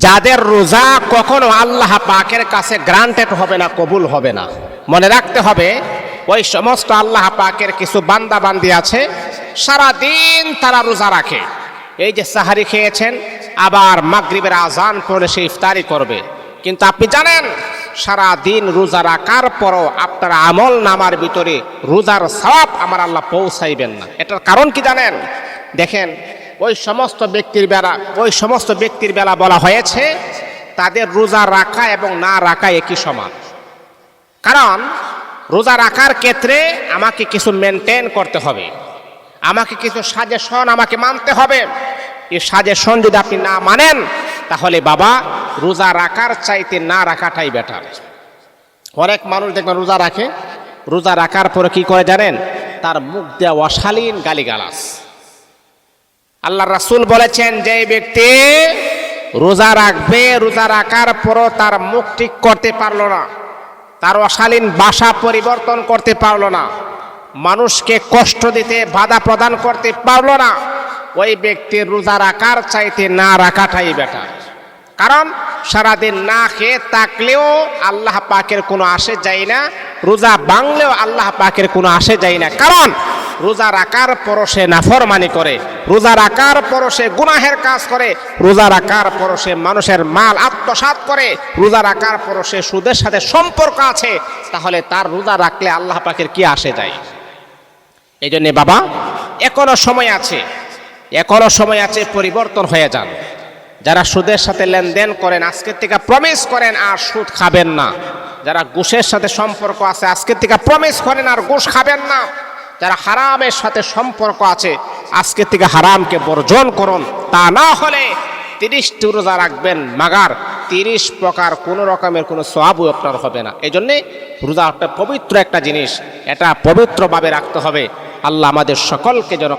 যাদের রোজা কখনো আল্লাহ পাকের কাছে গ্রান্টেড হবে না, কবুল হবে না। মনে রাখতে হবে, ওই সমস্ত আল্লাহ পাকের কিছু বান্দা বান্দি আছে সারা দিন তারা রোজা রাখে। এই যে সাহারি খেয়েছেন, আবার মাগরিবের আজান পড়লে সে ইফতারি করবে, কিন্তু আপনি জানেন সারা দিন রোজা রাখার পরও আপনার আমল নামার ভিতরে রোজার সওয়াব আমার আল্লাহ পৌঁছাইবেন না। এটার কারণ কি জানেন? দেখেন, ওই সমস্ত ব্যক্তির বেলা বলা হয়েছে তাদের রোজা রাখা এবং না রাখা একই সমান। কারণ রোজা রাখার ক্ষেত্রে আমাকে কিছু মেনটেন করতে হবে, আমাকে কিছু সাজেশন আমাকে মানতে হবে। এই সাজেশন যদি আপনি না মানেন, তাহলে বাবা রোজা রাখার চাইতে না রাখাটাই বেটার। অনেক মানুষ দেখবেন রোজা রাখে, রোজা রাখার পরে কি করে জানেন? তার মুখ দেওয়া অশালীন গালিগালাজ। আল্লাহ রাসূল বলেছেন, যে ব্যক্তি রোজা রাখবে, রোজা রাখার পরও তার মুখ ঠিক করতে পারলো না, তার অশালীন ভাষা পরিবর্তন করতে পারলো না, মানুষকে কষ্ট দিতে বাধা প্রদান করতে পারলো না, ওই ব্যক্তির রোজা রাখার চাইতে না রাখাটাই বেটার। কারণ সারাদিন না খেয়ে থাকলেও আল্লাহ পাকের কোনো আসে যায় না, রোজা ভাঙলেও আল্লাহ পাকের কোনো আসে যায় না। কারণ রোজা রাখার পরও সে নাফরমানি করে, রোজা রাখার পরও সে গুনাহের কাজ করে, রোজা রাখার পরও সে মানুষের মাল আত্মসাৎ করে, রোজা রাখার পরও সে সুদের সাথে সম্পর্ক আছে, তাহলে তার রোজা রাখলে আল্লাহ পাকের কি আসে যায়? এই জন্যে বাবা এখনো সময় আছে, এখনো সময় আছে, পরিবর্তন হয়ে যান। যারা সুদের সাথে লেনদেন করেন আজকের থেকে প্রমিস করেন আর সুদ খাবেন না। যারা ঘুষের সাথে সম্পর্ক আছে আজকের থেকে প্রমিস করেন আর ঘুষ খাবেন না। যারা হারামের সাথে সম্পর্ক আছে আজকের থেকে হারামকে বর্জন করুন। তা না হলে 30টি রোজা রাখবেন, মাগার 30 প্রকার কোনো রকমের কোনো সওয়াবও আপনার হবে না। এই জন্যে রোজা একটা পবিত্র একটা জিনিস, এটা পবিত্রভাবে রাখতে হবে। আল্লাহ আমাদের সকলকে যেন